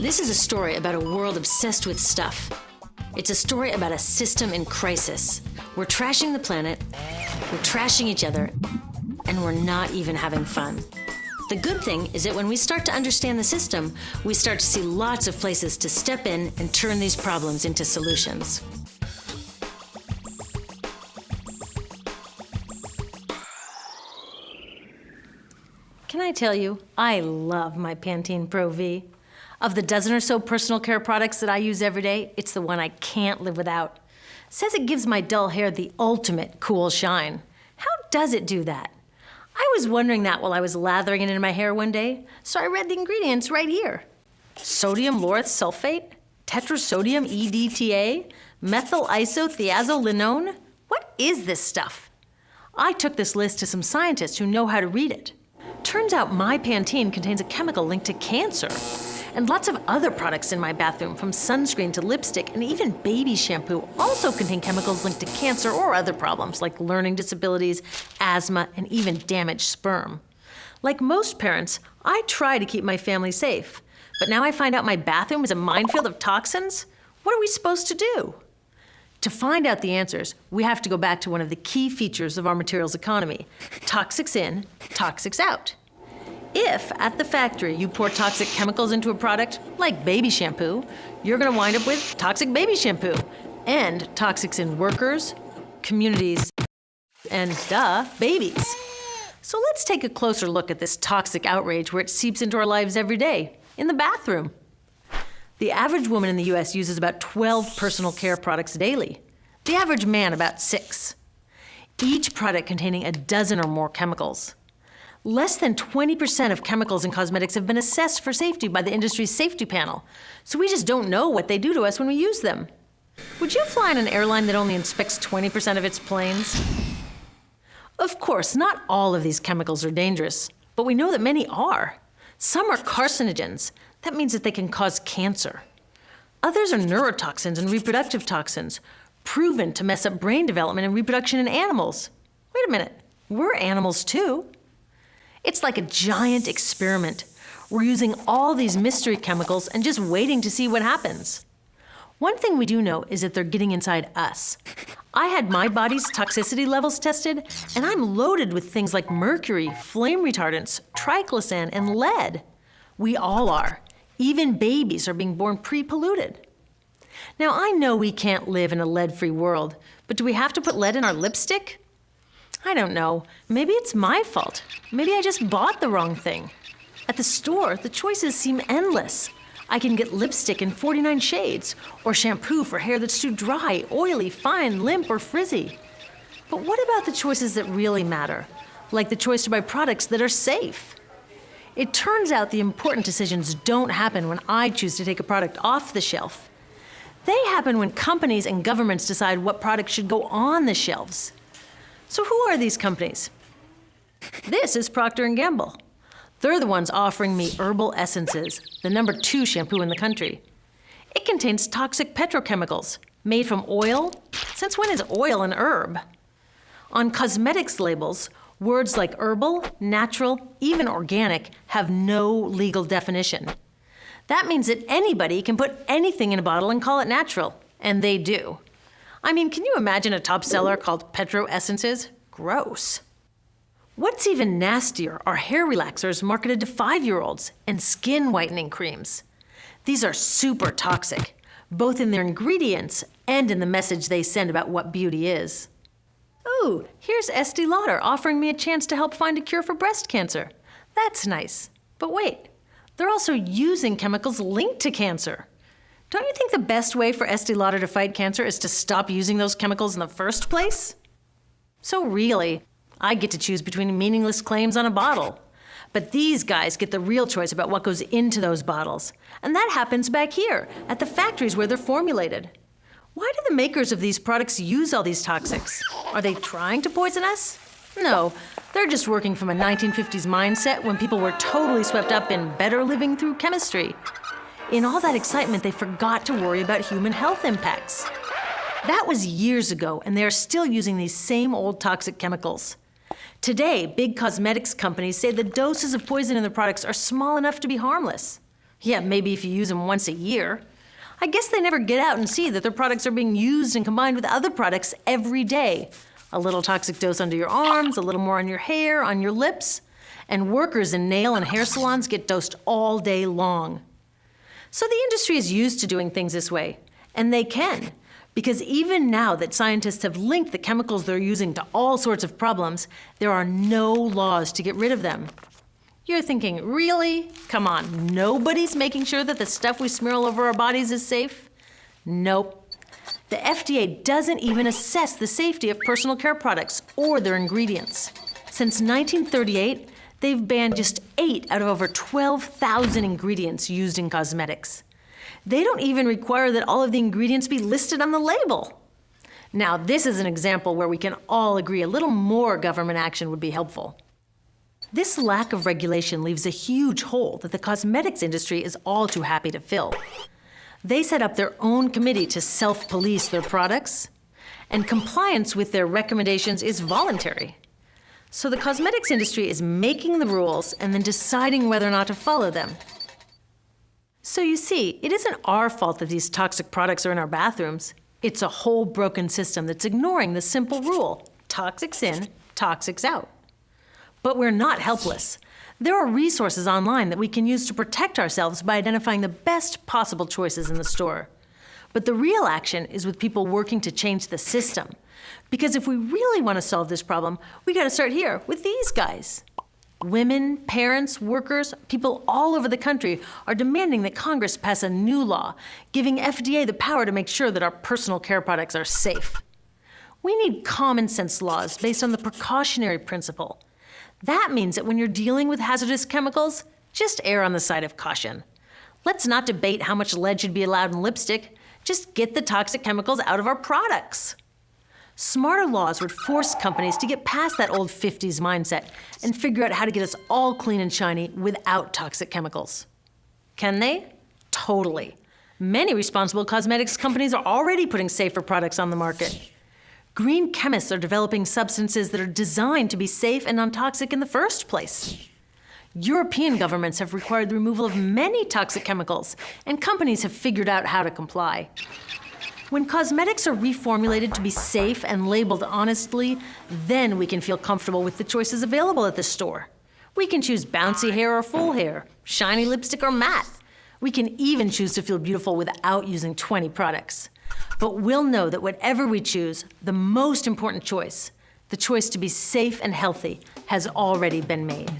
This is a story about a world obsessed with stuff. It's a story about a system in crisis. We're trashing the planet, we're trashing each other, and we're not even having fun. The good thing is that when we start to understand the system, we start to see lots of places to step in and turn these problems into solutions. Can I tell you, I love my Pantene Pro V. Of the dozen or so personal care products that I use every day, it's the one I can't live without. It says it gives my dull hair the ultimate cool shine. How does it do that? I was wondering that while I was lathering it in my hair one day, so I read the ingredients right here. Sodium lauryl sulfate, tetrasodium EDTA, methyl isothiazolinone. What is this stuff? I took this list to some scientists who know how to read it. Turns out my Pantene contains a chemical linked to cancer. And lots of other products in my bathroom, from sunscreen to lipstick and even baby shampoo, also contain chemicals linked to cancer or other problems like learning disabilities, asthma, and even damaged sperm. Like most parents, I try to keep my family safe. But now I find out my bathroom is a minefield of toxins? What are we supposed to do? To find out the answers, we have to go back to one of the key features of our materials economy: toxics in, toxics out. If, at the factory, you pour toxic chemicals into a product, like baby shampoo, you're gonna wind up with toxic baby shampoo, and toxics in workers, communities, and, babies. So let's take a closer look at this toxic outrage where it seeps into our lives every day, in the bathroom. The average woman in the US uses about 12 personal care products daily. The average man about 6. Each product containing a dozen or more chemicals. Less than 20% of chemicals in cosmetics have been assessed for safety by the industry's safety panel, so we just don't know what they do to us when we use them. Would you fly in an airline that only inspects 20% of its planes? Of course, not all of these chemicals are dangerous, but we know that many are. Some are carcinogens. That means that they can cause cancer. Others are neurotoxins and reproductive toxins, proven to mess up brain development and reproduction in animals. Wait a minute, we're animals too. It's like a giant experiment. We're using all these mystery chemicals and just waiting to see what happens. One thing we do know is that they're getting inside us. I had my body's toxicity levels tested, and I'm loaded with things like mercury, flame retardants, triclosan, and lead. We all are. Even babies are being born pre-polluted. Now, I know we can't live in a lead-free world, but do we have to put lead in our lipstick? I don't know. Maybe it's my fault. Maybe I just bought the wrong thing. At the store, the choices seem endless. I can get lipstick in 49 shades, or shampoo for hair that's too dry, oily, fine, limp, or frizzy. But what about the choices that really matter? Like the choice to buy products that are safe? It turns out the important decisions don't happen when I choose to take a product off the shelf. They happen when companies and governments decide what products should go on the shelves. So who are these companies? This is Procter & Gamble. They're the ones offering me Herbal Essences, the #2 shampoo in the country. It contains toxic petrochemicals made from oil. Since when is oil an herb? On cosmetics labels, words like herbal, natural, even organic have no legal definition. That means that anybody can put anything in a bottle and call it natural, and they do. I mean, can you imagine a top seller called Petro Essences? Gross. What's even nastier are hair relaxers marketed to 5-year-olds and skin whitening creams. These are super toxic, both in their ingredients and in the message they send about what beauty is. Ooh, here's Estee Lauder offering me a chance to help find a cure for breast cancer. That's nice. But wait, they're also using chemicals linked to cancer. Don't you think the best way for Estee Lauder to fight cancer is to stop using those chemicals in the first place? So really, I get to choose between meaningless claims on a bottle. But these guys get the real choice about what goes into those bottles. And that happens back here, at the factories where they're formulated. Why do the makers of these products use all these toxics? Are they trying to poison us? No, they're just working from a 1950s mindset when people were totally swept up in better living through chemistry. In all that excitement, they forgot to worry about human health impacts. That was years ago, and they are still using these same old toxic chemicals. Today, big cosmetics companies say the doses of poison in their products are small enough to be harmless. Yeah, maybe if you use them once a year. I guess they never get out and see that their products are being used and combined with other products every day. A little toxic dose under your arms, a little more on your hair, on your lips. And workers in nail and hair salons get dosed all day long. So the industry is used to doing things this way, and they can, because even now that scientists have linked the chemicals they're using to all sorts of problems, there are no laws to get rid of them. You're thinking, really? Come on, nobody's making sure that the stuff we smear all over our bodies is safe? Nope. The FDA doesn't even assess the safety of personal care products or their ingredients. Since 1938, they've banned just 8 out of over 12,000 ingredients used in cosmetics. They don't even require that all of the ingredients be listed on the label. Now, this is an example where we can all agree a little more government action would be helpful. This lack of regulation leaves a huge hole that the cosmetics industry is all too happy to fill. They set up their own committee to self-police their products, and compliance with their recommendations is voluntary. So the cosmetics industry is making the rules and then deciding whether or not to follow them. So you see, it isn't our fault that these toxic products are in our bathrooms. It's a whole broken system that's ignoring the simple rule: toxics in, toxics out. But we're not helpless. There are resources online that we can use to protect ourselves by identifying the best possible choices in the store. But the real action is with people working to change the system. Because if we really want to solve this problem, we got to start here with these guys. Women, parents, workers, people all over the country are demanding that Congress pass a new law, giving FDA the power to make sure that our personal care products are safe. We need common sense laws based on the precautionary principle. That means that when you're dealing with hazardous chemicals, just err on the side of caution. Let's not debate how much lead should be allowed in lipstick. Just get the toxic chemicals out of our products. Smarter laws would force companies to get past that old 50s mindset and figure out how to get us all clean and shiny without toxic chemicals. Can they? Totally. Many responsible cosmetics companies are already putting safer products on the market. Green chemists are developing substances that are designed to be safe and non-toxic in the first place. European governments have required the removal of many toxic chemicals, and companies have figured out how to comply. When cosmetics are reformulated to be safe and labeled honestly, then we can feel comfortable with the choices available at the store. We can choose bouncy hair or full hair, shiny lipstick or matte. We can even choose to feel beautiful without using 20 products. But we'll know that whatever we choose, the most important choice, the choice to be safe and healthy, has already been made.